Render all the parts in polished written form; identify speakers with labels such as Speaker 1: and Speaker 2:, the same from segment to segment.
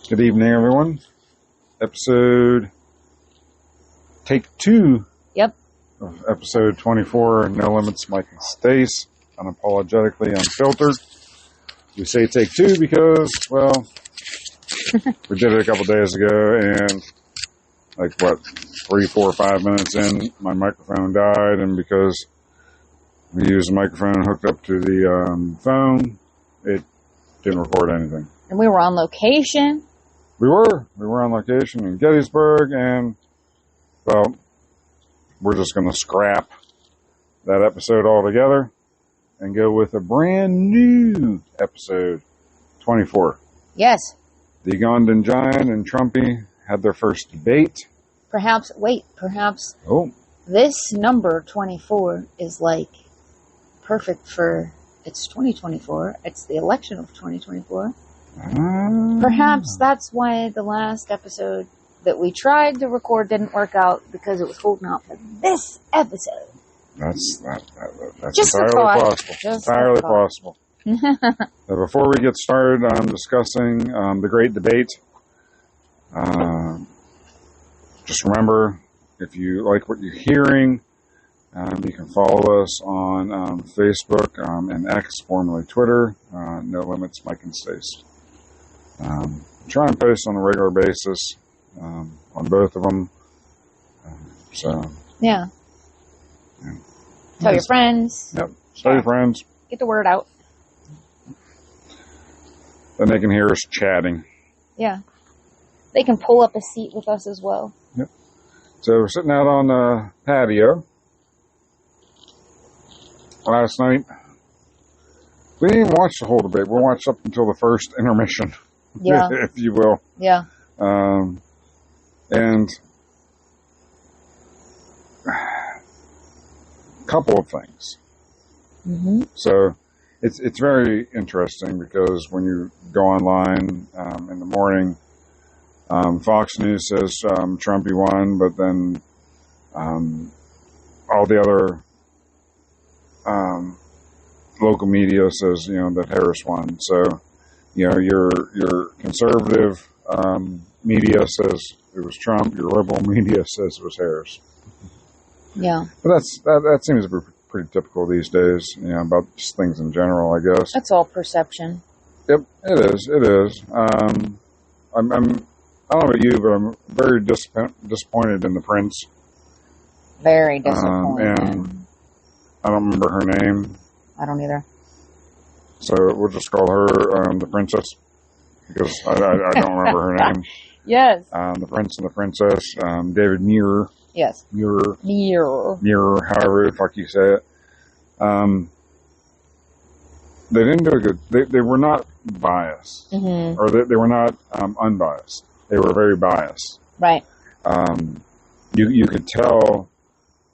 Speaker 1: Good evening, everyone. Take 2
Speaker 2: Yep.
Speaker 1: of episode 24, No Limits, Mike and Stace, Unapologetically Unfiltered. We say take 2 because, well, we did it a couple days ago, and 3, 4, 5 minutes in, my microphone died, and because we used a microphone hooked up to the phone, it didn't record anything.
Speaker 2: And we were on location.
Speaker 1: We were on location in Gettysburg, and, well, we're just going to scrap that episode altogether and go with a brand new episode 24.
Speaker 2: Yes.
Speaker 1: The Ugandan Giant and Trumpy had their first debate.
Speaker 2: Perhaps this number 24 is perfect for, it's 2024. It's the election of 2024. Perhaps that's why the last episode that we tried to record didn't work out, because it was holding out for this episode.
Speaker 1: That's
Speaker 2: just
Speaker 1: entirely possible. Entirely possible. So before we get started on discussing the great debate, just remember, if you like what you're hearing, you can follow us on Facebook and X, formerly Twitter, No Limits, Mike and Stace. Try and post on a regular basis on both of them.
Speaker 2: Yeah. Tell your friends.
Speaker 1: Yep. Tell your friends.
Speaker 2: Get the word out.
Speaker 1: Then they can hear us chatting.
Speaker 2: Yeah. They can pull up a seat with us as well.
Speaker 1: Yep. So we're sitting out on the patio last night. We didn't even watch the whole debate. We watched up until the first intermission,
Speaker 2: yeah.
Speaker 1: if you will.
Speaker 2: Yeah.
Speaker 1: And a couple of things.
Speaker 2: Mm-hmm.
Speaker 1: So it's very interesting, because when you go online in the morning, Fox News says Trumpy won, but then all the other local media says, that Harris won. So, your conservative media says it was Trump. Your liberal media says it was Harris.
Speaker 2: Yeah.
Speaker 1: But that seems to be pretty typical these days, about just things in general, I guess.
Speaker 2: That's all perception.
Speaker 1: Yep, it is. It is. I don't know about you, but I'm very disappointed in the Prince.
Speaker 2: Very disappointed.
Speaker 1: And I don't remember her name.
Speaker 2: I don't either.
Speaker 1: So we'll just call her the Princess, because I don't remember her name.
Speaker 2: Yes.
Speaker 1: The Prince and the Princess, David Muir.
Speaker 2: Yes.
Speaker 1: Muir, however the fuck you say it. They didn't do a good. They were not biased,
Speaker 2: mm-hmm.
Speaker 1: or they were not unbiased. They were very biased.
Speaker 2: Right.
Speaker 1: You could tell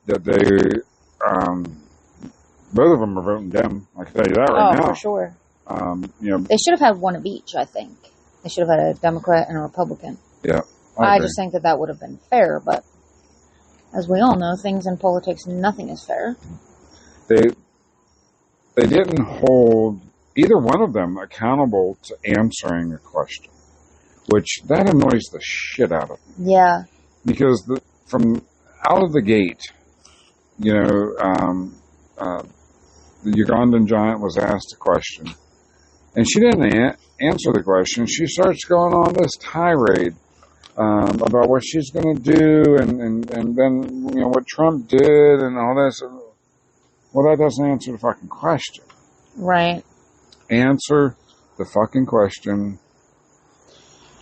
Speaker 1: that they, both of them are voting Dem. I can tell you that right now.
Speaker 2: Oh, for sure. They should have had one of each, I think. They should have had a Democrat and a Republican.
Speaker 1: Yeah.
Speaker 2: I just think that would have been fair, but as we all know, things in politics, nothing is fair.
Speaker 1: They didn't hold either one of them accountable to answering a question, which that annoys the shit out of me.
Speaker 2: Yeah.
Speaker 1: Because from out of the gate, the Ugandan Giant was asked a question, and she didn't answer the question. She starts going on this tirade about what she's going to do, and then what Trump did and all this. Well, that doesn't answer the fucking question.
Speaker 2: Right.
Speaker 1: Answer the fucking question,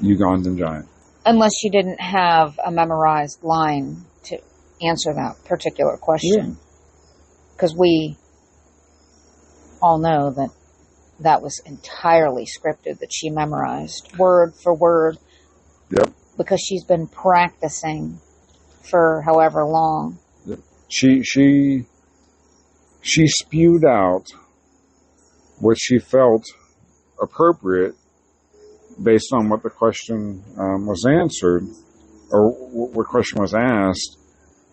Speaker 1: Ugandan Giant.
Speaker 2: Unless she didn't have a memorized line to answer that particular question. Because we all know that was entirely scripted, that she memorized word for word.
Speaker 1: Yep.
Speaker 2: Because she's been practicing for however long.
Speaker 1: Yep. She spewed out what she felt appropriate based on what the question was answered, or what question was asked.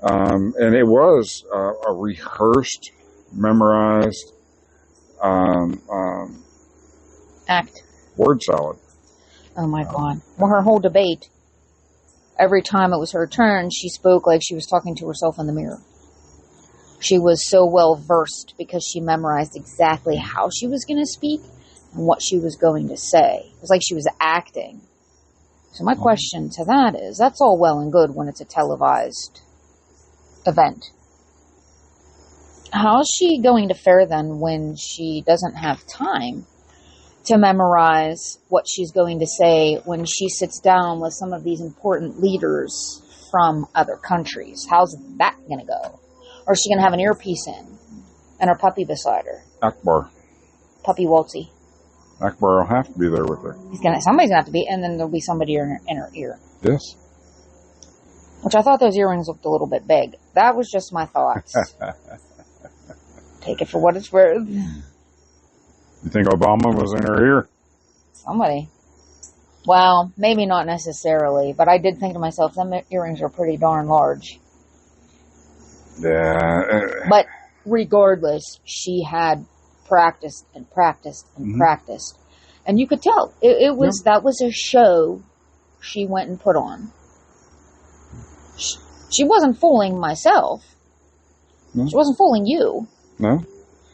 Speaker 1: And it was a rehearsed, memorized
Speaker 2: act.
Speaker 1: Word salad.
Speaker 2: Oh my God. Well, her whole debate, every time it was her turn, she spoke like she was talking to herself in the mirror. She was so well versed because she memorized exactly how she was going to speak and what she was going to say. It was like she was acting. So my question to that is, that's all well and good when it's a televised event. How is she going to fare then when she doesn't have time to memorize what she's going to say when she sits down with some of these important leaders from other countries? How's that going to go? Or is she going to have an earpiece in and her puppy beside her?
Speaker 1: Akbar.
Speaker 2: Puppy Waltzy.
Speaker 1: Akbar will have to be there with her.
Speaker 2: Somebody's going to have to be, and then there'll be somebody in her ear.
Speaker 1: Yes.
Speaker 2: Which I thought those earrings looked a little bit big. That was just my thoughts. Take it for what it's worth.
Speaker 1: You think Obama was in her ear?
Speaker 2: Somebody. Well, maybe not necessarily, but I did think to myself, them earrings are pretty darn large.
Speaker 1: Yeah.
Speaker 2: But regardless, she had practiced and practiced and practiced. And you could tell. That was a show she went and put on. She wasn't fooling myself. No. She wasn't fooling you.
Speaker 1: No.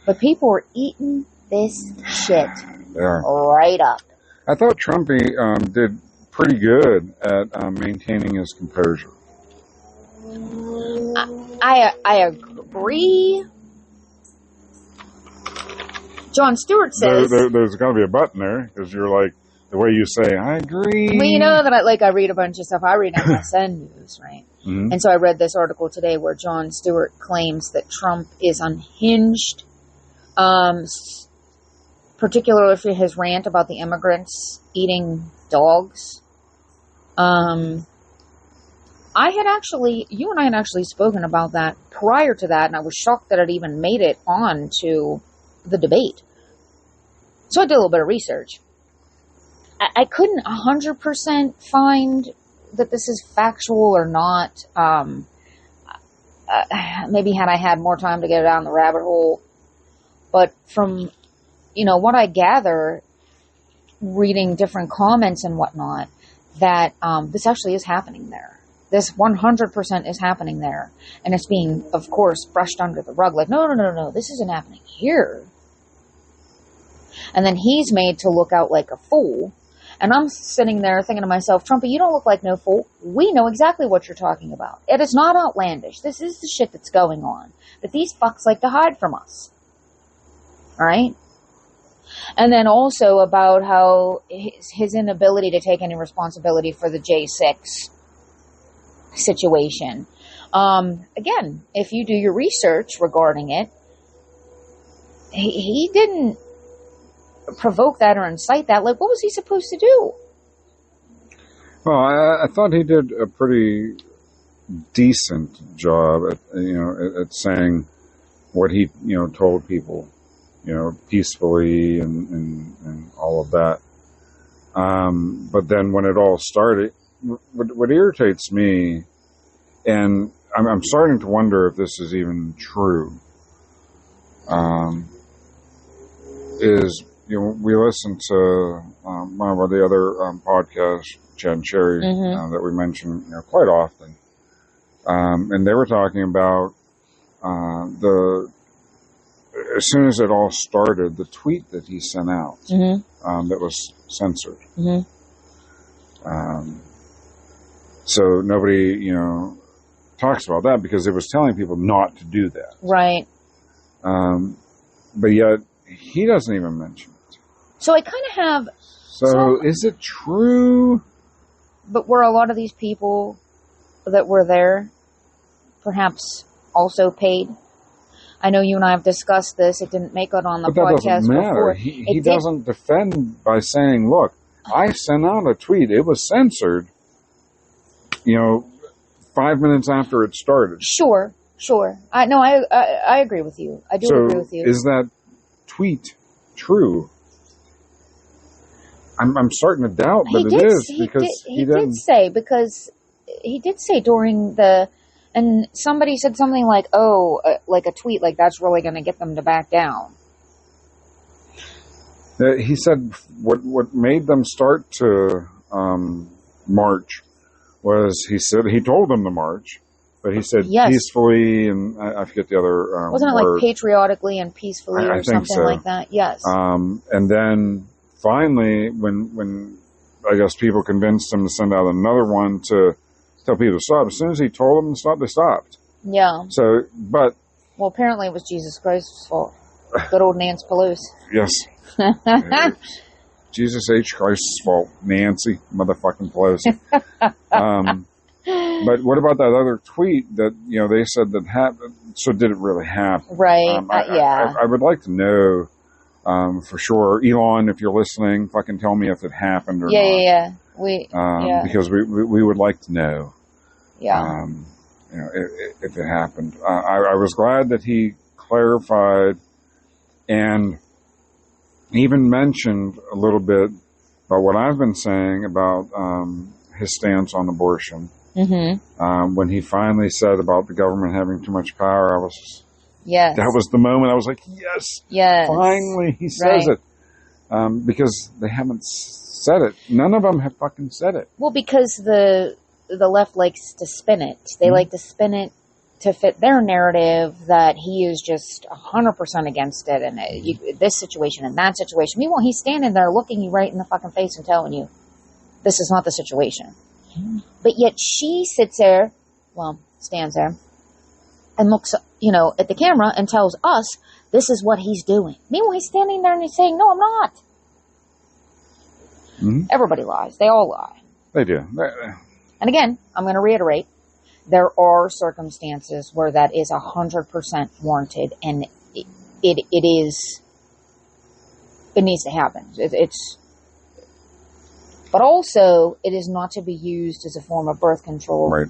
Speaker 2: But people were eating this shit right up.
Speaker 1: I thought Trumpy did pretty good at maintaining his composure.
Speaker 2: I agree. John Stewart says...
Speaker 1: There's got to be a button there, because you're like, the way you say, I agree.
Speaker 2: Well, you know that I read a bunch of stuff. I read MSN News, right? Mm-hmm. And so I read this article today where John Stewart claims that Trump is unhinged, particularly for his rant about the immigrants eating dogs. You and I had actually spoken about that prior to that, and I was shocked that it even made it on to the debate. So I did a little bit of research. I couldn't 100% find that this is factual or not. Maybe had I had more time to get down the rabbit hole. But from, what I gather, reading different comments and whatnot, that this actually is happening there. This 100% is happening there. And it's being, of course, brushed under the rug. Like, no, this isn't happening here. And then he's made to look out like a fool. And I'm sitting there thinking to myself, Trumpy, you don't look like no fool. We know exactly what you're talking about. It is not outlandish. This is the shit that's going on. But these fucks like to hide from us. All right? And then also about how his inability to take any responsibility for the J6 situation. Again, if you do your research regarding it, he didn't provoke that or incite that. Like, what was he supposed to do?
Speaker 1: Well, I thought he did a pretty decent job at saying what he told people, peacefully and all of that. But then when it all started, what irritates me, and I'm starting to wonder if this is even true, is we listen to one of the other podcasts, Chad and Sherry, that we mention quite often, and they were talking about as soon as it all started, the tweet that he sent out that was censored. So nobody talks about that because it was telling people not to do that.
Speaker 2: Right.
Speaker 1: But yet he doesn't even mention it.
Speaker 2: So I kind of have...
Speaker 1: So is it true?
Speaker 2: But were a lot of these people that were there perhaps also paid? I know you and I have discussed this. It didn't make it on the podcast
Speaker 1: doesn't matter.
Speaker 2: before.
Speaker 1: He doesn't defend by saying, look, I sent out a tweet. It was censored, 5 minutes after it started.
Speaker 2: Sure. I agree with you. I do agree with you.
Speaker 1: Is that tweet true? I'm starting to doubt that it is because he did say during the, and somebody said something like, like a tweet like that's really going to get them to back down. He said what made them start to march was he told them to march, but he said peacefully, and I forget the other
Speaker 2: wasn't it
Speaker 1: word.
Speaker 2: like patriotically and peacefully or something like that? Yes.
Speaker 1: And then finally, when I guess people convinced him to send out another one to tell people to stop, as soon as he told them to stop, they stopped.
Speaker 2: Yeah.
Speaker 1: So, but
Speaker 2: well, apparently it was Jesus Christ's fault. Good old Nancy Pelosi.
Speaker 1: Yes. Jesus H. Christ's fault. Nancy motherfucking Pelosi. But what about that other tweet that, they said that happened? So did it really happen?
Speaker 2: Right. Yeah.
Speaker 1: I would like to know for sure. Elon, if you're listening, fucking tell me if it happened or not.
Speaker 2: Yeah.
Speaker 1: Because we would like to know.
Speaker 2: Yeah.
Speaker 1: If it happened. I was glad that he clarified and even mentioned a little bit about what I've been saying about his stance on abortion. Mm-hmm. When he finally said about the government having too much power, I was just, that was the moment I was like, yes, finally he says it. Because they haven't said it. None of them have fucking said it.
Speaker 2: Well, because the left likes to spin it. They like to spin it to fit their narrative that he is just 100% against it, and this situation and that situation. Meanwhile, he's standing there looking you right in the fucking face and telling you, this is not the situation. But yet she sits there, stands there, and looks, at the camera and tells us this is what he's doing. Meanwhile, he's standing there and he's saying, no, I'm not. Mm-hmm. Everybody lies. They all lie.
Speaker 1: They do.
Speaker 2: And again, I'm going to reiterate, there are circumstances where that is 100% warranted, and it needs to happen. But also, it is not to be used as a form of birth control.
Speaker 1: Right.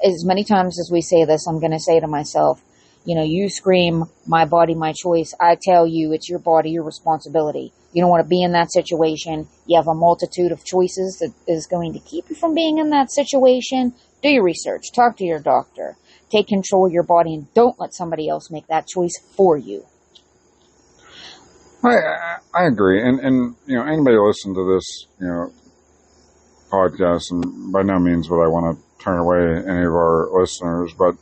Speaker 2: As many times as we say this, I'm going to say to myself, you scream, my body, my choice. I tell you, it's your body, your responsibility. You don't want to be in that situation. You have a multitude of choices that is going to keep you from being in that situation. Do your research. Talk to your doctor. Take control of your body, and don't let somebody else make that choice for you.
Speaker 1: I agree. And anybody listen to this, podcast, and by no means would I want to turn away any of our listeners, but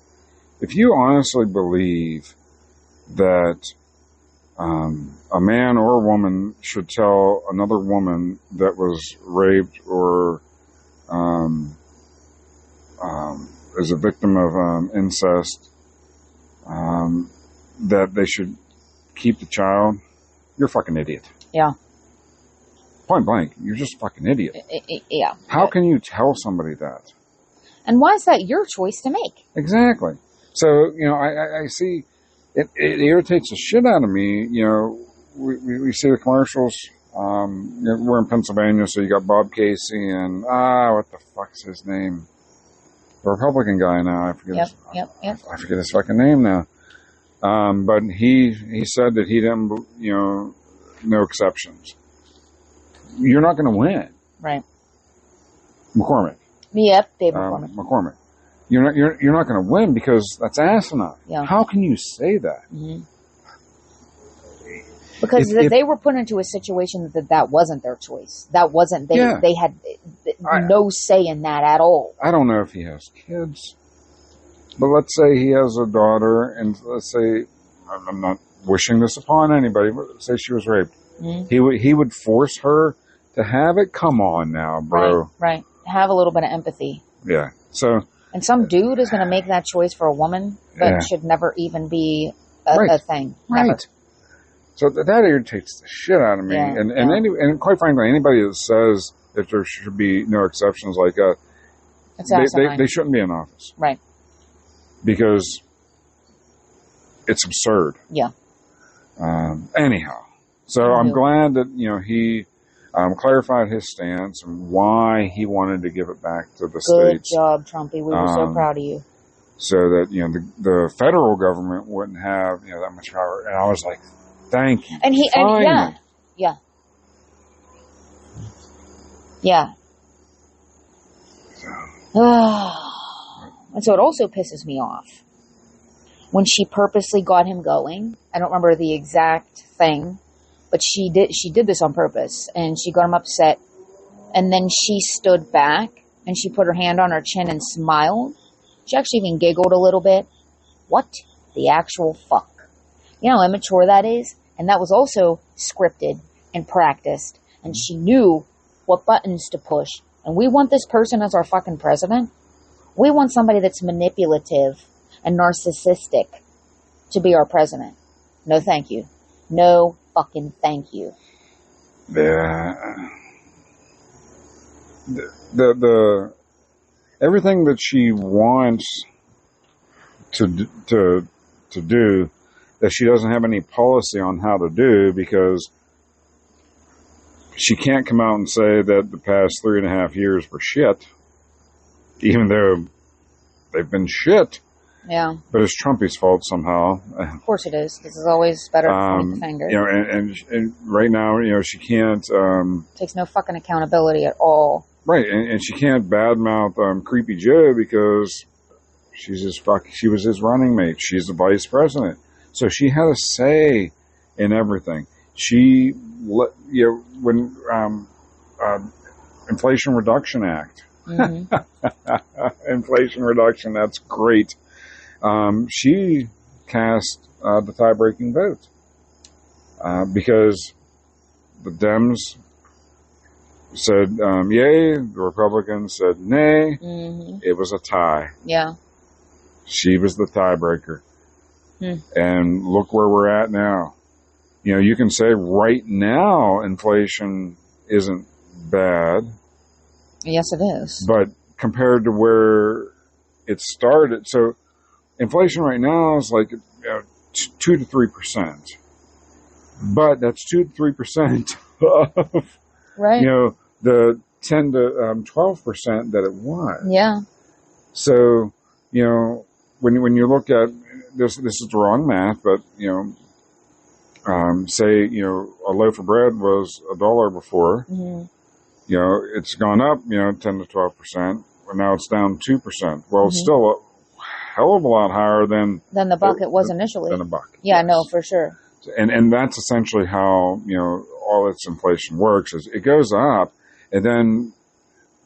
Speaker 1: if you honestly believe that a man or a woman should tell another woman that was raped or is a victim of incest that they should keep the child, you're a fucking idiot.
Speaker 2: Yeah.
Speaker 1: Point blank, you're just a fucking idiot.
Speaker 2: Yeah.
Speaker 1: How can you tell somebody that?
Speaker 2: And why is that your choice to make?
Speaker 1: Exactly. So, I see, it irritates the shit out of me. We see the commercials. We're in Pennsylvania, so you got Bob Casey and, what the fuck's his name? The Republican guy now. I forget I forget his fucking name now. But he said that he didn't, no exceptions. You're not going to win. Right. McCormick.
Speaker 2: Yep, David McCormick.
Speaker 1: McCormick. You're not going to win because that's asinine. Yeah. How can you say that?
Speaker 2: Mm-hmm. Because they were put into a situation that wasn't their choice. That wasn't they had no say in that at all.
Speaker 1: I don't know if he has kids, but let's say he has a daughter, and let's say I'm not wishing this upon anybody, but let's say she was raped. Mm-hmm. He would force her to have it. Come on now, bro.
Speaker 2: Right. Have a little bit of empathy.
Speaker 1: Yeah. So.
Speaker 2: And some dude is going to make that choice for a woman that should never even be a thing. Never.
Speaker 1: Right. So that irritates the shit out of me. Yeah, and quite frankly, anybody that says that there should be no exceptions like that, they shouldn't be in office.
Speaker 2: Right.
Speaker 1: Because it's absurd.
Speaker 2: Yeah.
Speaker 1: Anyhow. So I'm glad that, he clarified his stance and why he wanted to give it back to the states.
Speaker 2: Good job, Trumpy. We were so proud of you.
Speaker 1: So that, the federal government wouldn't have, that much power. And I was like, thank you.
Speaker 2: And yeah. And so it also pisses me off when she purposely got him going. I don't remember the exact thing, But she did this on purpose, and she got him upset. And then she stood back, and she put her hand on her chin and smiled. She actually even giggled a little bit. What the actual fuck? You know how immature that is? And that was also scripted and practiced. And she knew what buttons to push. And we want this person as our fucking president? We want somebody that's manipulative and narcissistic to be our president. No thank you. No fucking thank you.
Speaker 1: The everything that she wants to do that she doesn't have any policy on how to do, because she can't come out and say that the past 3.5 years were shit, even though they've been shit.
Speaker 2: Yeah.
Speaker 1: But it's Trumpy's fault somehow.
Speaker 2: Of course it is. This is always better to point the finger.
Speaker 1: You know, and right now, you know, she can't...
Speaker 2: takes no fucking accountability at all.
Speaker 1: Right, and she can't badmouth Creepy Joe because she was his running mate. She's the vice president. So she had a say in everything. She, when Inflation Reduction Act, Inflation Reduction, that's great. She cast the tie-breaking vote because the Dems said yay, the Republicans said nay. It was a tie.
Speaker 2: Yeah.
Speaker 1: She was the tiebreaker. And look where we're at now. You know, you can say right now inflation isn't bad.
Speaker 2: Yes, it is.
Speaker 1: But compared to where it started, so inflation right now is like 2 to 3%. But that's 2 to 3% of,
Speaker 2: right.
Speaker 1: You know, the 10 to 12% that it was.
Speaker 2: Yeah.
Speaker 1: So, you know, when you look at this is the wrong math, but you know, say you know a loaf of bread was $1 before. You know, it's gone up, you know, 10 to 12%, and now it's down 2%. Well, it's still a hell of a lot higher than
Speaker 2: the buck it was initially.
Speaker 1: Than a buck.
Speaker 2: Yeah,
Speaker 1: yes.
Speaker 2: no, for sure.
Speaker 1: And that's essentially how, you know, all its inflation works, is it goes up and then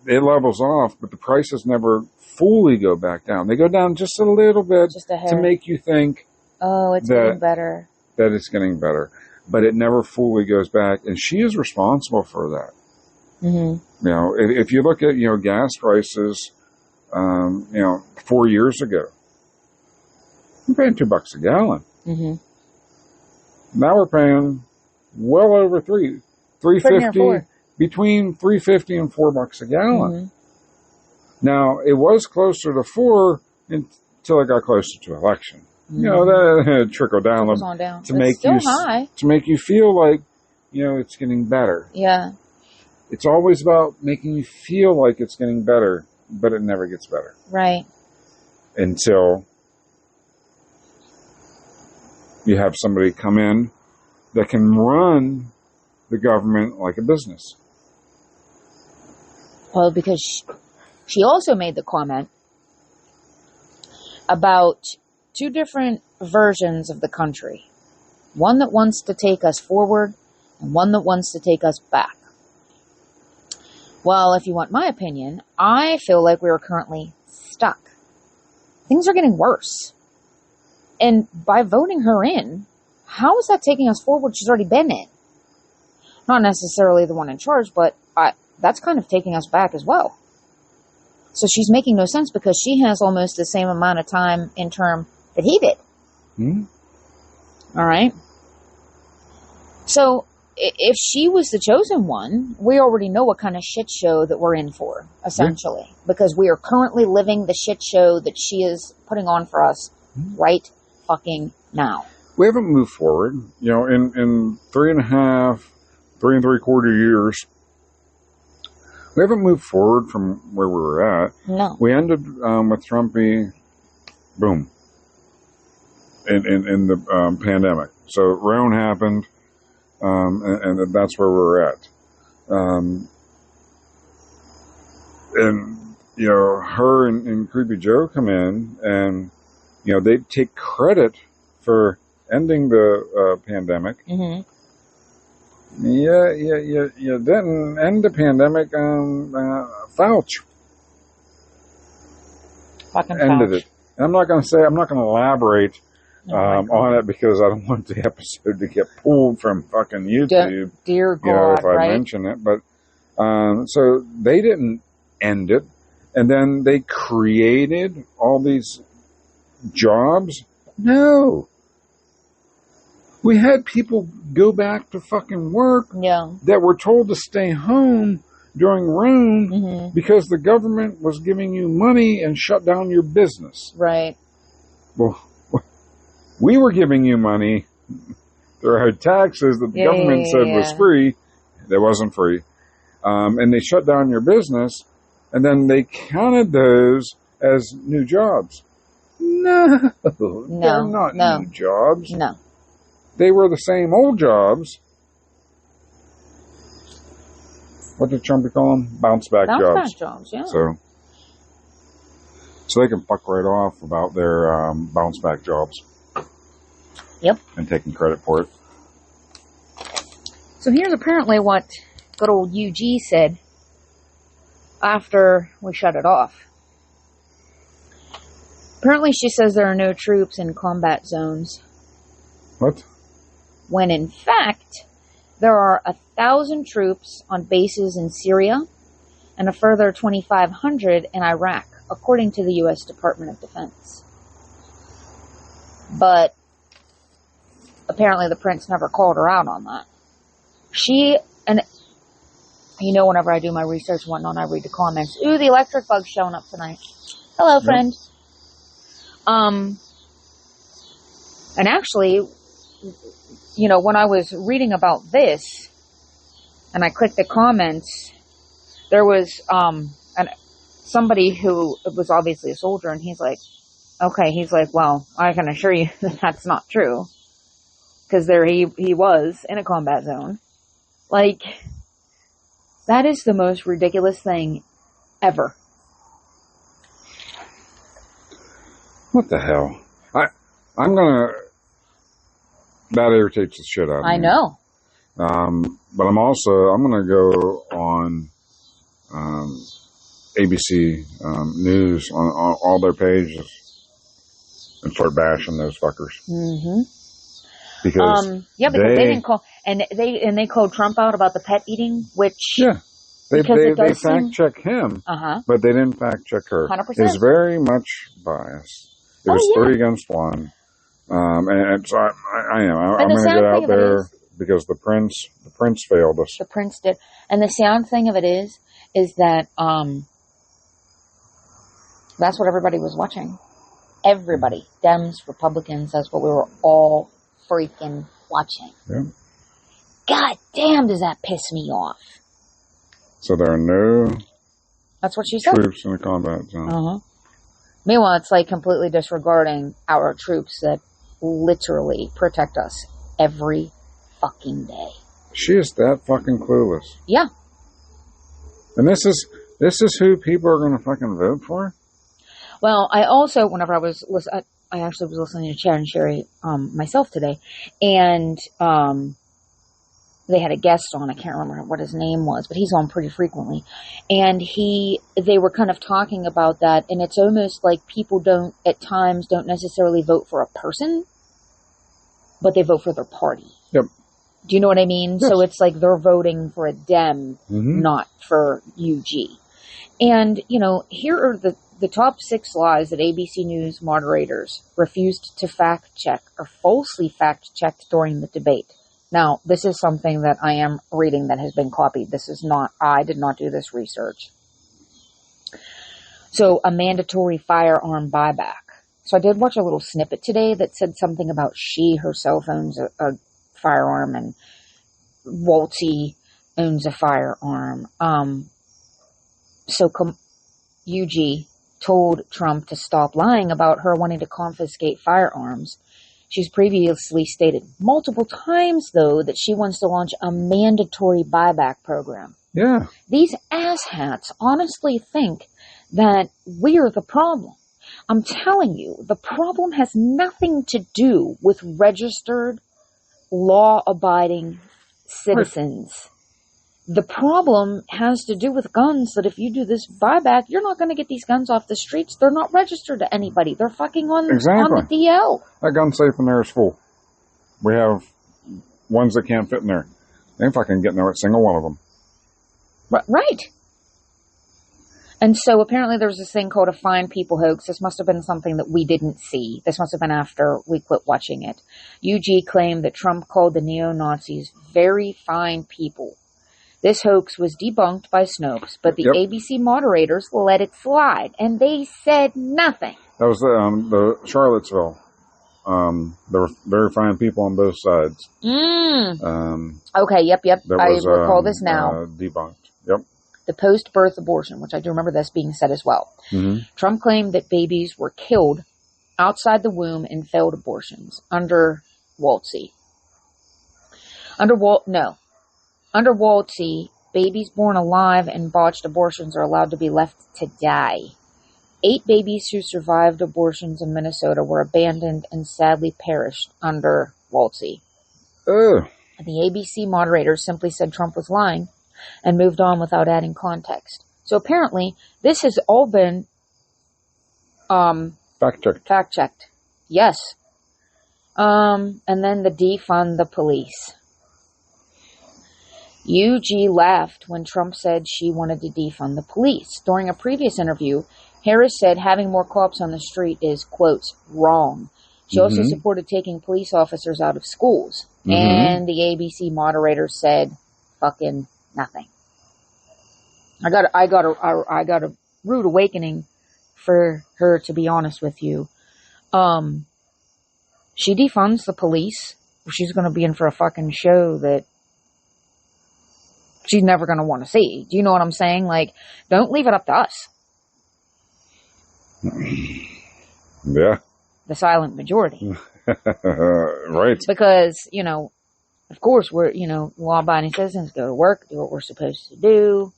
Speaker 1: it levels off, but the prices never fully go back down. They go down just a little bit to make you think,
Speaker 2: oh, it's getting better.
Speaker 1: That it's getting better. But it never fully goes back. And she is responsible for that. You know, if you look at, you know, gas prices, you know, 4 years ago, we're paying $2 a gallon. Now we're paying well over $3.50, between $3.50 and $4 a gallon. Now it was closer to $4 until it got closer to election. You know, that trickled down to make you feel like, you know, it's getting better.
Speaker 2: Yeah.
Speaker 1: It's always about making you feel like it's getting better, but it never gets better.
Speaker 2: Right.
Speaker 1: Until you have somebody come in that can run the government like a business.
Speaker 2: Well, because she also made the comment about two different versions of the country. One that wants to take us forward and one that wants to take us back. Well, if you want my opinion, I feel like we are currently stuck. Things are getting worse. And by voting her in, how is that taking us forward? She's already been in. Not necessarily the one in charge, but that's kind of taking us back as well. So she's making no sense because she has almost the same amount of time in term that he did. All right. So if she was the chosen one, we already know what kind of shit show that we're in for, essentially, because we are currently living the shit show that she is putting on for us right fucking now.
Speaker 1: We haven't moved forward. You know, in 3.5, 3 3/4 years, we haven't moved forward from where we were at.
Speaker 2: No.
Speaker 1: We ended with Trumpy, boom, in the pandemic. So Roan happened, and that's where we're at. And, you know, her and Creepy Joe come in, and, you know, they take credit for ending the pandemic. You didn't end the pandemic. Fauci
Speaker 2: Fucking
Speaker 1: ended
Speaker 2: Fauci.
Speaker 1: it. And I'm not going to elaborate on it because I don't want the episode to get pulled from fucking YouTube.
Speaker 2: Dear God,
Speaker 1: if I
Speaker 2: right?
Speaker 1: mention it. But so they didn't end it, and then they created all these jobs. No, we had people go back to fucking work that were told to stay home during Rome because the government was giving you money and shut down your business.
Speaker 2: Right.
Speaker 1: Well, we were giving you money through our taxes that the government said was free. That wasn't free. And they shut down your business, and then they counted those as new jobs. No, they're not new jobs.
Speaker 2: No.
Speaker 1: They were the same old jobs. What did Trump call them? Bounce back jobs.
Speaker 2: Bounce back jobs, yeah.
Speaker 1: So they can fuck right off about their bounce back jobs.
Speaker 2: Yep.
Speaker 1: And taking credit for it.
Speaker 2: So here's apparently what good old UG said after we shut it off. Apparently she says there are no troops in combat zones.
Speaker 1: What?
Speaker 2: When in fact, there are 1,000 troops on bases in Syria and a further 2,500 in Iraq, according to the U.S. Department of Defense. But apparently the prince never called her out on that. And whenever I do my research and whatnot, I read the comments. Ooh, the electric bug's showing up tonight. Hello, friend. And actually, when I was reading about this, and I clicked the comments, there was somebody who was obviously a soldier, and he's like, well, I can assure you that that's not true. Because there he was in a combat zone. Like, that is the most ridiculous thing ever.
Speaker 1: What the hell? That irritates the shit out of me.
Speaker 2: I know.
Speaker 1: But I'm going to go on ABC News on all their pages and start bashing those fuckers.
Speaker 2: Mm-hmm.
Speaker 1: Because
Speaker 2: because they didn't call, and they called Trump out about the pet eating, which
Speaker 1: they fact check him, but they didn't fact check her.
Speaker 2: 100%.
Speaker 1: It's very much biased. It was 3 against 1, and so I'm going to get out there because the prince failed us.
Speaker 2: The prince did, and the sad thing of it is that that's what everybody was watching. Everybody, Dems, Republicans, that's what we were all freaking watching.
Speaker 1: Yeah.
Speaker 2: God damn, does that piss me off?
Speaker 1: So there are no
Speaker 2: That's what she said.
Speaker 1: Troops in the combat zone.
Speaker 2: Meanwhile, it's like completely disregarding our troops that literally protect us every fucking day.
Speaker 1: She is that fucking clueless.
Speaker 2: Yeah.
Speaker 1: And this is who people are going to fucking vote for?
Speaker 2: Well, I also, whenever I actually was listening to Chad and Sherry myself today, and they had a guest on. I can't remember what his name was, but he's on pretty frequently. And they were kind of talking about that, and it's almost like people at times don't necessarily vote for a person, but they vote for their party.
Speaker 1: Yep.
Speaker 2: Do you know what I mean? Yes. So it's like they're voting for a Dem, not for UG. And, here are the top 6 lies that ABC News moderators refused to fact check or falsely fact checked during the debate. Now, this is something that I am reading that has been copied. I did not do this research. So, a mandatory firearm buyback. So I did watch a little snippet today that said something about she herself owns a firearm and Waltzy owns a firearm. So UG told Trump to stop lying about her wanting to confiscate firearms. She's previously stated multiple times, though, that she wants to launch a mandatory buyback program.
Speaker 1: Yeah.
Speaker 2: These asshats honestly think that we're the problem. I'm telling you, the problem has nothing to do with registered, law-abiding citizens. The problem has to do with guns, that if you do this buyback, you're not going to get these guns off the streets. They're not registered to anybody. They're fucking on the DL.
Speaker 1: That gun safe in there is full. We have ones that can't fit in there. They ain't fucking getting there, a single one of them.
Speaker 2: Right. And so apparently there's this thing called a fine people hoax. This must have been something that we didn't see. This must have been after we quit watching it. UG claimed that Trump called the neo-Nazis very fine people. This hoax was debunked by Snopes, but the ABC moderators let it slide, and they said nothing.
Speaker 1: That was the Charlottesville. There were very fine people on both sides.
Speaker 2: Okay, yep. I recall this now.
Speaker 1: Debunked. Yep.
Speaker 2: The post-birth abortion, which I do remember this being said as well.
Speaker 1: Mm-hmm.
Speaker 2: Trump claimed that babies were killed outside the womb in failed abortions under Waldsee. Under Waldsee, babies born alive in botched abortions are allowed to be left to die. 8 babies who survived abortions in Minnesota were abandoned and sadly perished under Waldsee.
Speaker 1: Ugh.
Speaker 2: The ABC moderators simply said Trump was lying and moved on without adding context. So apparently, this has all been fact-checked. Yes. And then the defund the police. UG laughed when Trump said she wanted to defund the police. During a previous interview, Harris said having more cops on the street is, quotes, wrong. She also supported taking police officers out of schools. And the ABC moderator said fucking nothing. I got a rude awakening for her, to be honest with you. She defunds the police. She's going to be in for a fucking show that she's never going to want to see. Do you know what I'm saying? Like, don't leave it up to us.
Speaker 1: Yeah.
Speaker 2: The silent majority.
Speaker 1: Right.
Speaker 2: Because, of course, we're, law-abiding citizens, go to work, do what we're supposed to do,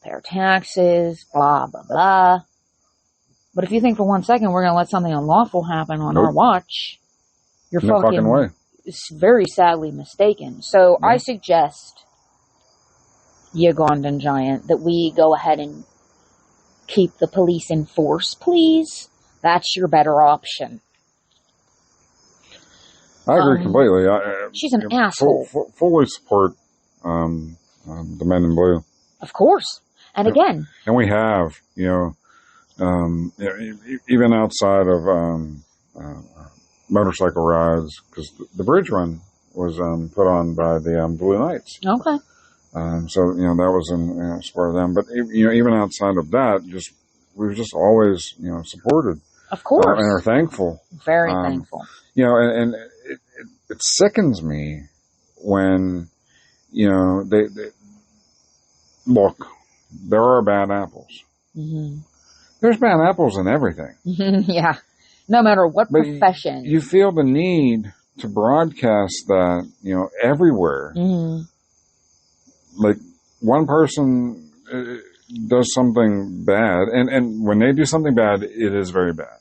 Speaker 2: pay our taxes, blah, blah, blah. But if you think for 1 second we're going to let something unlawful happen on our watch, you're
Speaker 1: no fucking way.
Speaker 2: It's very sadly mistaken. So I suggest, Ugandan Giant, that we go ahead and keep the police in force, please. That's your better option.
Speaker 1: I agree completely.
Speaker 2: She's an asshole.
Speaker 1: Fully support the men in blue.
Speaker 2: Of course. And again.
Speaker 1: And we have, even outside of motorcycle rides, because the bridge run was put on by the Blue Knights.
Speaker 2: Okay.
Speaker 1: So, that was in support of them. But, even outside of that, we've just always, supported.
Speaker 2: Of course.
Speaker 1: And are thankful.
Speaker 2: Very thankful.
Speaker 1: And it sickens me when, they look, there are bad apples. Mm-hmm. There's bad apples in everything.
Speaker 2: Yeah. No matter what profession.
Speaker 1: You feel the need to broadcast that, everywhere. Mm-hmm. Like, one person does something bad, and when they do something bad, it is very bad.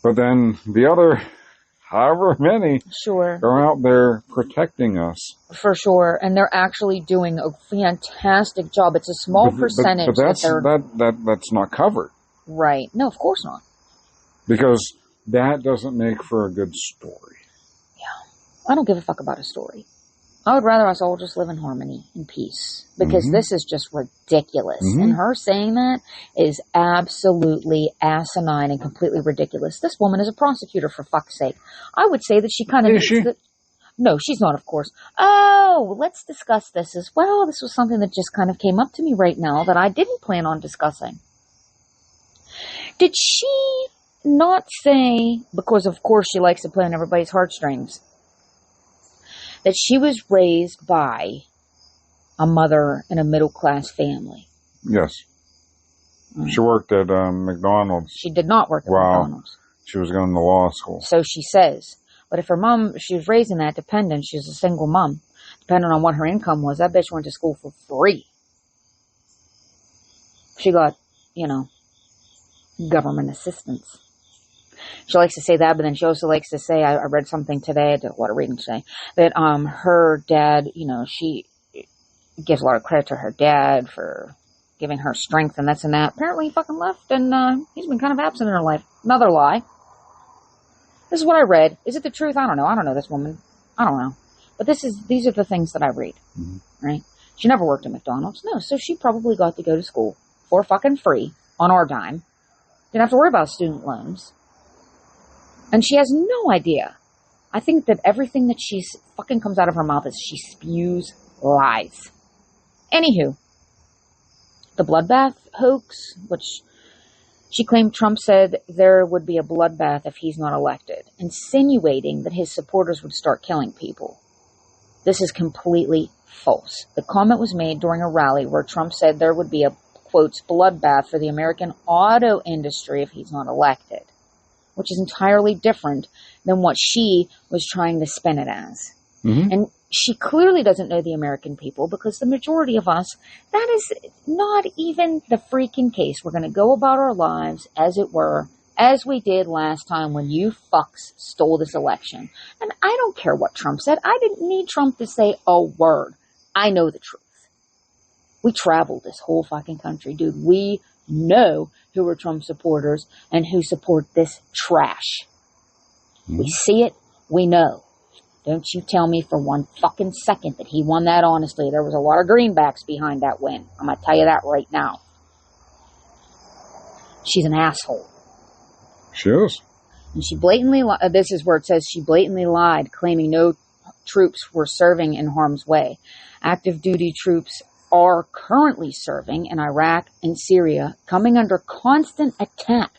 Speaker 1: But then the other, however many, are out there protecting us.
Speaker 2: For sure, and they're actually doing a fantastic job. It's a small percentage.
Speaker 1: But that's not covered.
Speaker 2: Right. No, of course not.
Speaker 1: Because that doesn't make for a good story.
Speaker 2: Yeah. I don't give a fuck about a story. I would rather us all just live in harmony and peace. Because this is just ridiculous. And her saying that is absolutely asinine and completely ridiculous. This woman is a prosecutor, for fuck's sake. I would say that she kind of...
Speaker 1: Is she?
Speaker 2: No, she's not, of course. Oh, let's discuss this as well. This was something that just kind of came up to me right now that I didn't plan on discussing. Did she not say, because of course she likes to play on everybody's heartstrings, that she was raised by a mother in a middle-class family?
Speaker 1: Yes. She worked at McDonald's.
Speaker 2: She did not work at McDonald's.
Speaker 1: She was going to law school.
Speaker 2: So she says. But if her mom, she was raising that dependent, she's a single mom, depending on what her income was, that bitch went to school for free. She got, government assistance. She likes to say that, but then she also likes to say, I read something today, I did a lot of reading today, that her dad, she gives a lot of credit to her dad for giving her strength and this and that. Apparently he fucking left and he's been kind of absent in her life. Another lie. This is what I read. Is it the truth? I don't know. I don't know this woman. I don't know. But these are the things that I read. Mm-hmm. Right? She never worked at McDonald's. No, so she probably got to go to school for fucking free on our dime. Didn't have to worry about student loans. And she has no idea. I think that everything that she fucking comes out of her mouth is she spews lies. Anywho, the bloodbath hoax, which she claimed Trump said there would be a bloodbath if he's not elected, insinuating that his supporters would start killing people. This is completely false. The comment was made during a rally where Trump said there would be a, quotes, bloodbath for the American auto industry if he's not elected, which is entirely different than what she was trying to spin it as. Mm-hmm. And she clearly doesn't know the American people because the majority of us, that is not even the freaking case. We're going to go about our lives, as it were, as we did last time when you fucks stole this election. And I don't care what Trump said. I didn't need Trump to say a word. I know the truth. We traveled this whole fucking country, dude. We know who are Trump supporters and who support this trash. Mm-hmm. We see it. We know. Don't you tell me for one fucking second that he won that honestly. There was a lot of greenbacks behind that win. I'm going to tell you that right now. She's an asshole.
Speaker 1: She is.
Speaker 2: And she blatantly, this is where it says she blatantly lied, claiming no troops were serving in harm's way. Active duty troops are currently serving in Iraq and Syria, coming under constant attack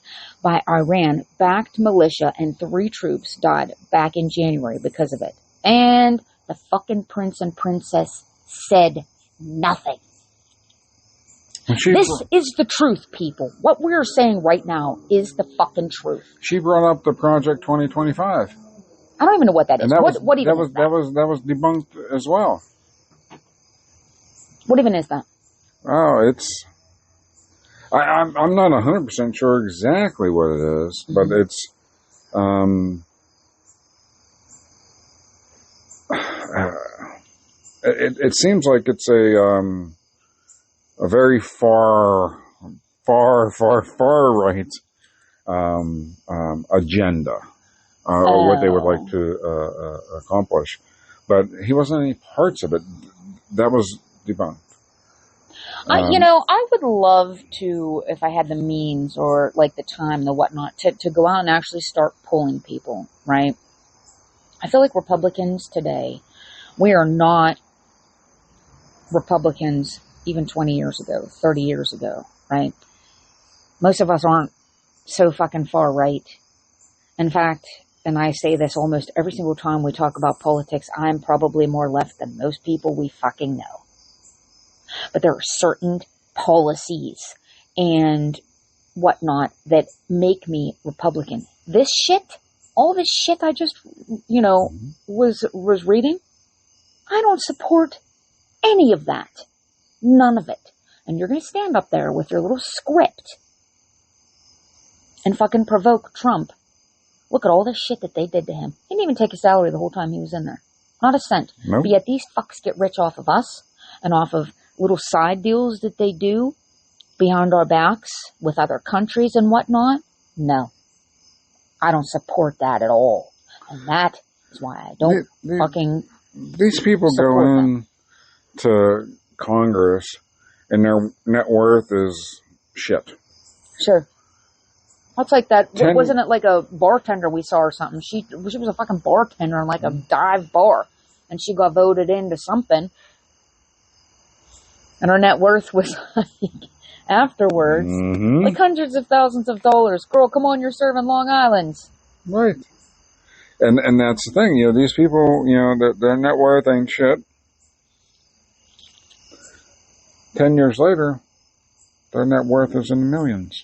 Speaker 2: by Iran-backed militia, and 3 troops died back in January because of it. And the fucking prince and princess said nothing. This is the truth, people. What we're saying right now is the fucking truth.
Speaker 1: She brought up the Project 2025.
Speaker 2: I don't even know what that is. What even is that?
Speaker 1: That was debunked as well.
Speaker 2: What even is that?
Speaker 1: Oh, it's... I'm not 100% sure exactly what it is, but it's... It seems like it's a very far right agenda, or what they would like to accomplish. But he wasn't any parts of it. That was debunked.
Speaker 2: I would love to, if I had the means or like the time, the whatnot, to go out and actually start polling people, right? I feel like Republicans today, we are not Republicans even 20 years ago, 30 years ago, right? Most of us aren't so fucking far right. In fact, and I say this almost every single time we talk about politics, I'm probably more left than most people we fucking know. But there are certain policies and whatnot that make me Republican. This shit, all this shit I just, was reading, I don't support any of that. None of it. And you're going to stand up there with your little script and fucking provoke Trump. Look at all the shit that they did to him. He didn't even take a salary the whole time he was in there. Not a cent. Nope. But yet these fucks get rich off of us and off of little side deals that they do behind our backs with other countries and whatnot. No. I don't support that at all. And that is why I don't fucking
Speaker 1: These people go in to Congress and their net worth is shit.
Speaker 2: Sure. That's like that. Wasn't it like a bartender we saw or something? She was a fucking bartender in like a dive bar. And she got voted into something. And her net worth was like, afterwards, like hundreds of thousands of dollars. Girl, come on, you're serving Long Island.
Speaker 1: Right. And that's the thing, these people, their net worth ain't shit. 10 years later, their net worth is in the millions.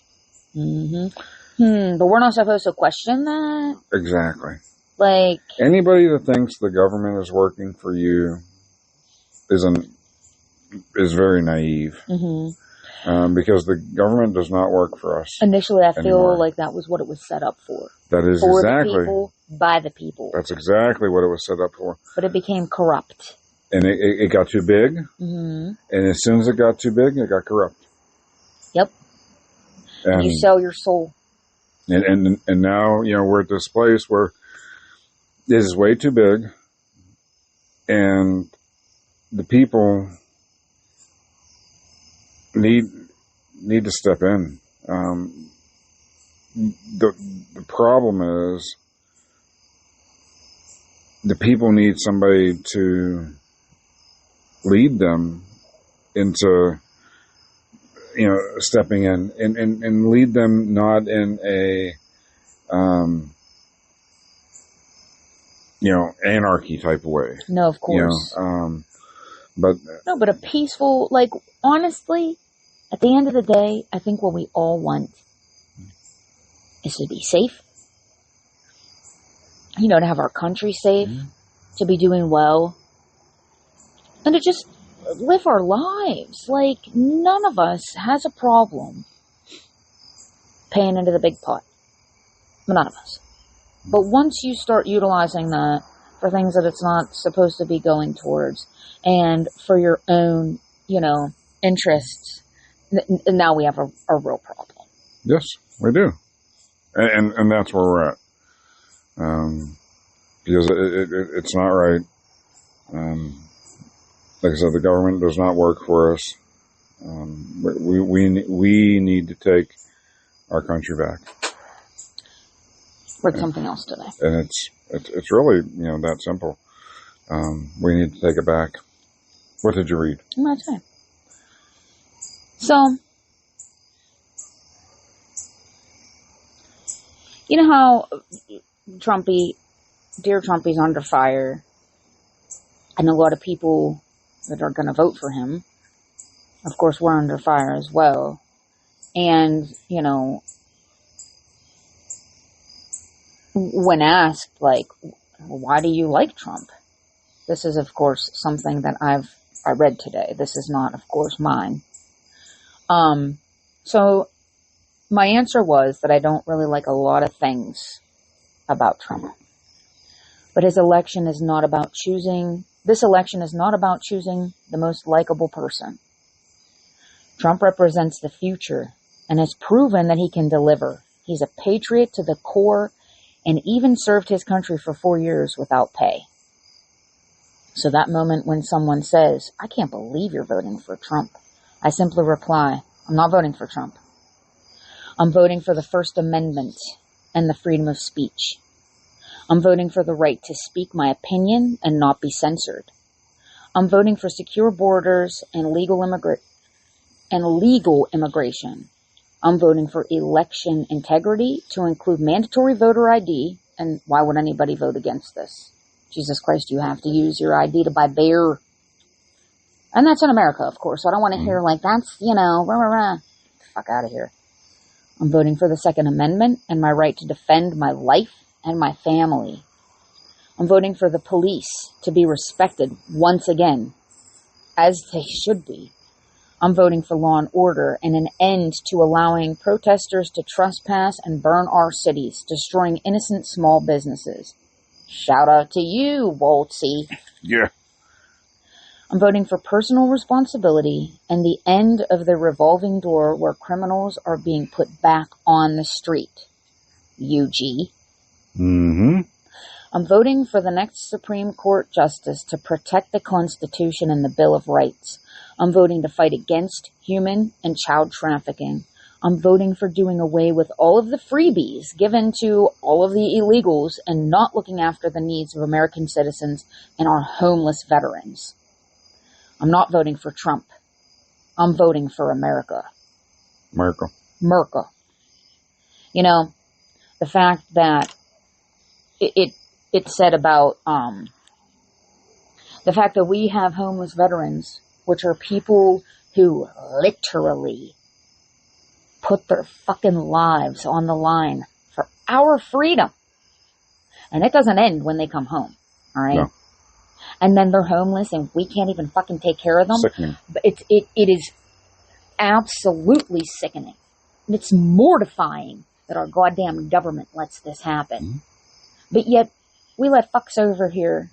Speaker 2: But we're not supposed to question that?
Speaker 1: Exactly.
Speaker 2: Like...
Speaker 1: Anybody that thinks the government is working for you is very naive. Because the government does not work for us.
Speaker 2: Initially, I feel
Speaker 1: anymore.
Speaker 2: like that was what it was set up for.
Speaker 1: That is
Speaker 2: for
Speaker 1: exactly.
Speaker 2: the people, by the people.
Speaker 1: That's exactly what it was set up for.
Speaker 2: But it became corrupt.
Speaker 1: And it got too big.
Speaker 2: Mm-hmm.
Speaker 1: And as soon as it got too big, it got corrupt.
Speaker 2: Yep. And you sell your soul.
Speaker 1: And now, we're at this place where it is way too big. And the people need to step in. The problem is the people need somebody to lead them into, stepping in and lead them not in a, anarchy type of way.
Speaker 2: No, of course. But a peaceful, honestly, at the end of the day, I think what we all want is to be safe. To have our country safe, to be doing well, and to just live our lives. None of us has a problem paying into the big pot. None of us. But once you start utilizing that for things that it's not supposed to be going towards, and for your own, interests, now we have a real problem.
Speaker 1: Yes, we do. And that's where we're at. Because it's not right. Like I said, the government does not work for us. We need to take our country back.
Speaker 2: Read something else today.
Speaker 1: And it's really, that simple. We need to take it back. What did you read?
Speaker 2: I'm going to tell you. So, you know how dear Trumpy's under fire, and a lot of people that are going to vote for him, of course, we're under fire as well. And, when asked, why do you like Trump? This is, of course, something that I read today. This is not, of course, mine. So my answer was that I don't really like a lot of things about Trump. But this election is not about choosing the most likable person. Trump represents the future and has proven that he can deliver. He's a patriot to the core and even served his country for 4 years without pay. So that moment when someone says, I can't believe you're voting for Trump, I simply reply, I'm not voting for Trump. I'm voting for the First Amendment and the freedom of speech. I'm voting for the right to speak my opinion and not be censored. I'm voting for secure borders and legal immigration. I'm voting for election integrity to include mandatory voter ID. And why would anybody vote against this? Jesus Christ, you have to use your ID to buy beer. And that's in America, of course. So I don't want to hear that's, rah, rah, rah. Get the fuck out of here. I'm voting for the Second Amendment and my right to defend my life and my family. I'm voting for the police to be respected once again, as they should be. I'm voting for law and order and an end to allowing protesters to trespass and burn our cities, destroying innocent small businesses. Shout out to you, Waltzy.
Speaker 1: Yeah.
Speaker 2: I'm voting for personal responsibility and the end of the revolving door where criminals are being put back on the street. UG.
Speaker 1: Mm-hmm.
Speaker 2: I'm voting for the next Supreme Court justice to protect the Constitution and the Bill of Rights. I'm voting to fight against human and child trafficking. I'm voting for doing away with all of the freebies given to all of the illegals and not looking after the needs of American citizens and our homeless veterans. I'm not voting for Trump. I'm voting for America.
Speaker 1: America.
Speaker 2: The fact that it said about the fact that we have homeless veterans, which are people who literally put their fucking lives on the line for our freedom. And it doesn't end when they come home. All right.
Speaker 1: No.
Speaker 2: And then they're homeless and we can't even fucking take care of them.
Speaker 1: Sickening.
Speaker 2: But it is absolutely sickening. It's mortifying that our goddamn government lets this happen.
Speaker 1: Mm-hmm.
Speaker 2: But yet, we let fucks over here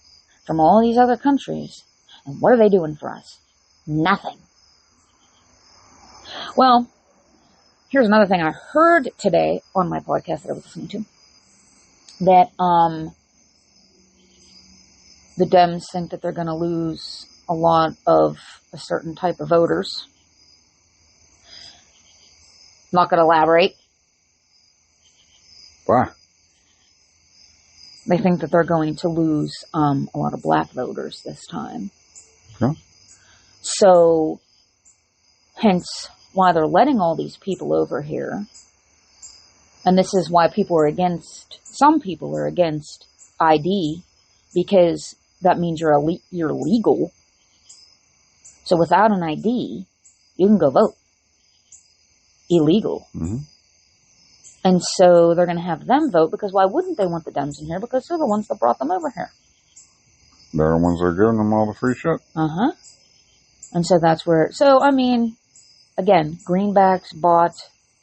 Speaker 2: from all these other countries. And what are they doing for us? Nothing. Well, here's another thing I heard today on my podcast that I was listening to. That, the Dems think that they're going to lose a lot of a certain type of voters. Not going to elaborate.
Speaker 1: Why?
Speaker 2: They think that they're going to lose a lot of black voters this time.
Speaker 1: Yeah.
Speaker 2: So, hence why they're letting all these people over here. And this is why some people are against ID, because that means you're legal. So without an ID, you can go vote. Illegal.
Speaker 1: Mm-hmm.
Speaker 2: And so they're going to have them vote, because why wouldn't they want the Dems in here? Because they're the ones that brought them over here.
Speaker 1: They're the ones that are giving them all the free shit.
Speaker 2: Uh-huh. And so that's where... So, I mean, again, greenbacks bought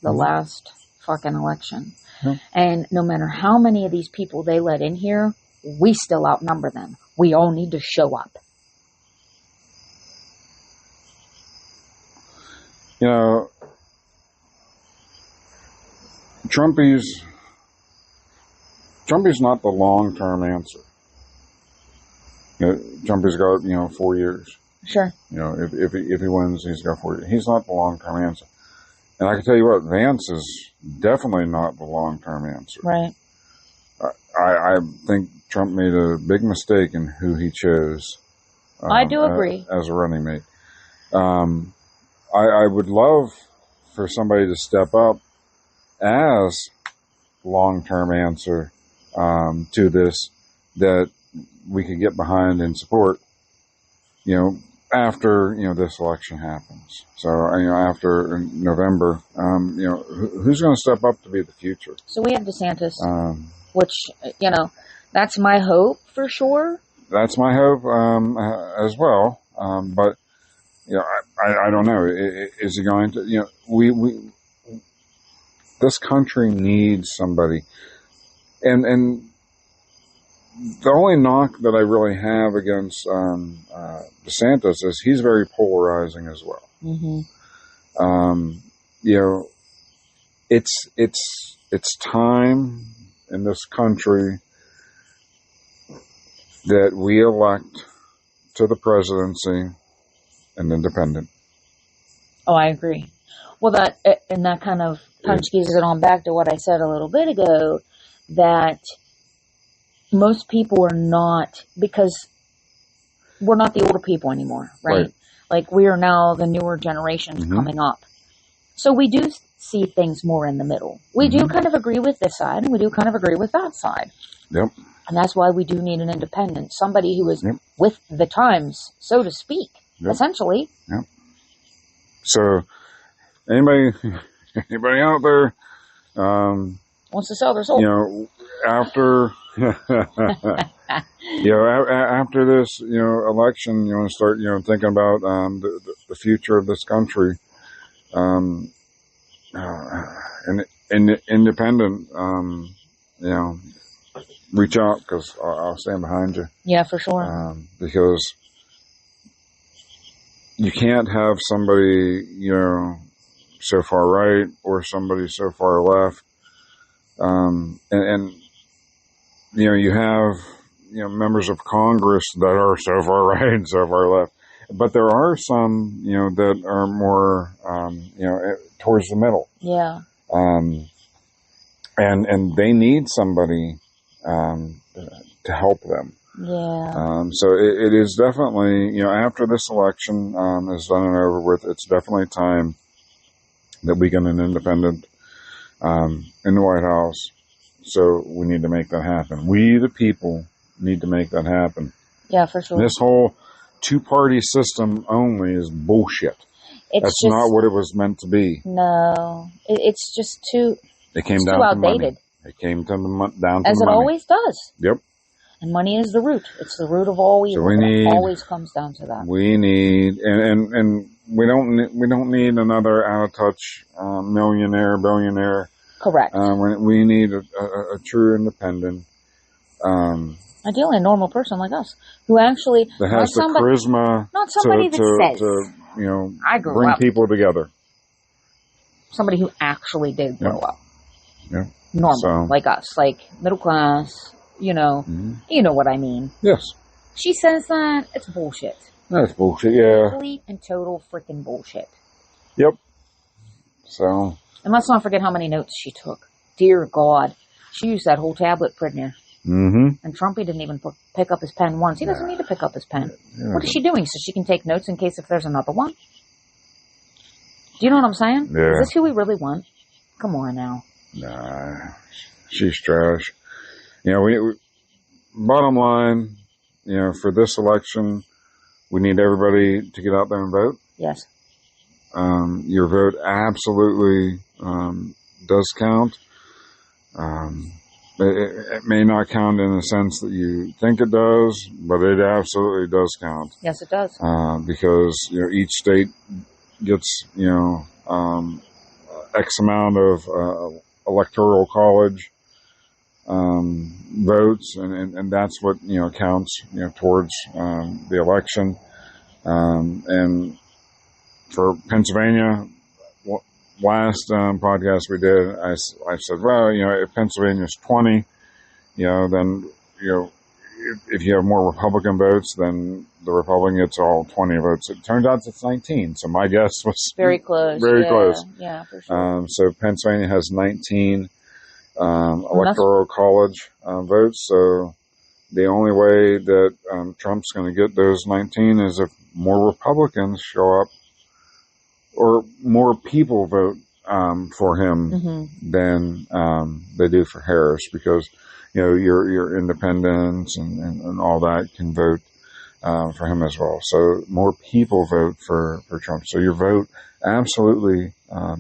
Speaker 2: the last fucking election.
Speaker 1: Yeah.
Speaker 2: And no matter how many of these people they let in here, we still outnumber them. We all need to show up.
Speaker 1: You know, Trumpy's not the long-term answer. You know, Trumpy's got, 4 years.
Speaker 2: Sure.
Speaker 1: If he wins, he's got 4 years. He's not the long-term answer. And I can tell you what, Vance is definitely not the long-term answer.
Speaker 2: Right.
Speaker 1: I think Trump made a big mistake in who he chose.
Speaker 2: I do agree.
Speaker 1: As a running mate. I would love for somebody to step up as long-term answer to this that we could get behind and support, after, this election happens. So, after November, who's going to step up to be the future?
Speaker 2: So we have DeSantis, which, that's my hope for sure.
Speaker 1: That's my hope as well. But, I don't know. Is he going to, we this country needs somebody. And the only knock that I really have against DeSantis is he's very polarizing as well.
Speaker 2: Mm-hmm.
Speaker 1: It's time in this country that we elect to the presidency an independent.
Speaker 2: Oh, I agree. Well, that kind of punch-keys it on back to what I said a little bit ago, that most people are not, because we're not the older people anymore, right? Like, we are now the newer generations coming up. So we do see things more in the middle. We do kind of agree with this side, and we do kind of agree with that side.
Speaker 1: Yep.
Speaker 2: And that's why we do need an independent, somebody who is with the times, so to speak, essentially.
Speaker 1: Yep. So, anybody out there,
Speaker 2: wants to sell their soul.
Speaker 1: After, after this, election, you want to start, thinking about, the future of this country, and independent, reach out, because I'll stand behind you.
Speaker 2: Yeah, for sure.
Speaker 1: Because you can't have somebody, so far right or somebody so far left. And you have, members of Congress that are so far right and so far left. But there are some, that are more, towards the middle.
Speaker 2: Yeah.
Speaker 1: And they need somebody, to help them.
Speaker 2: Yeah.
Speaker 1: So it is definitely, after this election, is done and over with, it's definitely time that we get an independent, in the White House. So we need to make that happen. We, the people, need to make that happen.
Speaker 2: Yeah, for sure.
Speaker 1: This whole two-party system only is bullshit. That's not what it was meant to be.
Speaker 2: No. It's just too...
Speaker 1: It came
Speaker 2: down
Speaker 1: to
Speaker 2: outdated.
Speaker 1: Money. It came down to
Speaker 2: as it
Speaker 1: money.
Speaker 2: Always does.
Speaker 1: Yep.
Speaker 2: And money is the root. It's the root of all evil.
Speaker 1: So it
Speaker 2: always comes down to that.
Speaker 1: We need, and we don't need another out of touch millionaire, billionaire.
Speaker 2: Correct.
Speaker 1: We need a true independent.
Speaker 2: Ideally, a normal person like us who actually
Speaker 1: that has the charisma,
Speaker 2: not somebody that says,
Speaker 1: to
Speaker 2: I grew
Speaker 1: bring
Speaker 2: up.
Speaker 1: people together.
Speaker 2: Somebody who actually did grow up.
Speaker 1: Yeah.
Speaker 2: Normal, like us, like middle class. You know what I mean.
Speaker 1: Yes.
Speaker 2: She says that it's bullshit.
Speaker 1: That's bullshit. Yeah.
Speaker 2: Complete and total freaking bullshit.
Speaker 1: Yep. So.
Speaker 2: And let's not forget how many notes she took. Dear God, she used that whole tablet pretty near.
Speaker 1: Mm-hmm.
Speaker 2: And Trumpy didn't even pick up his pen once. He doesn't need to pick up his pen. Yeah. What is she doing? So she can take notes in case if there's another one? Do you know what I'm saying?
Speaker 1: Yeah.
Speaker 2: Is this who we really want? Come on now.
Speaker 1: Nah, she's trash. We bottom line, for this election, we need everybody to get out there and vote.
Speaker 2: Yes.
Speaker 1: Your vote absolutely does count. It may not count in the sense that you think it does, but it absolutely does count.
Speaker 2: Yes, it does.
Speaker 1: Because each state gets X amount of electoral college votes, and that's what counts towards the election. And for Pennsylvania, last podcast we did, I said, well, if Pennsylvania's 20, then if you have more Republican votes, then the Republican gets all 20 votes. It turns out it's 19, so my guess was
Speaker 2: very close.
Speaker 1: Very close.
Speaker 2: Yeah, for sure.
Speaker 1: So Pennsylvania has 19 electoral college votes. So the only way that Trump's going to get those 19 is if more Republicans show up, or more people vote for him than they do for Harris, because your independents and all that can vote for him as well. So more people vote for Trump. So your vote absolutely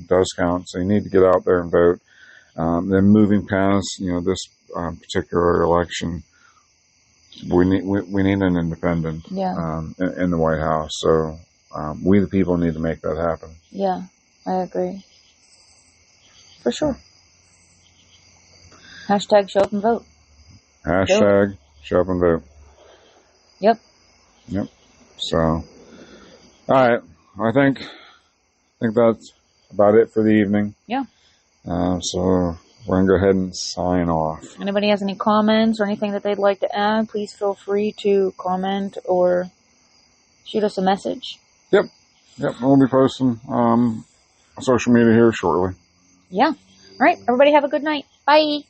Speaker 1: does count. So you need to get out there and vote. Then moving past this particular election, we need an independent in the White House. So we the people need to make that happen.
Speaker 2: Yeah, I agree. For sure. Hashtag show up and vote.
Speaker 1: Hashtag show up and vote.
Speaker 2: Yep.
Speaker 1: So, all right. I think that's about it for the evening.
Speaker 2: Yeah.
Speaker 1: So we're gonna go ahead and sign off.
Speaker 2: Anybody has any comments or anything that they'd like to add, please feel free to comment or shoot us a message.
Speaker 1: Yep. We'll be posting social media here shortly.
Speaker 2: Yeah. All right. Everybody have a good night. Bye.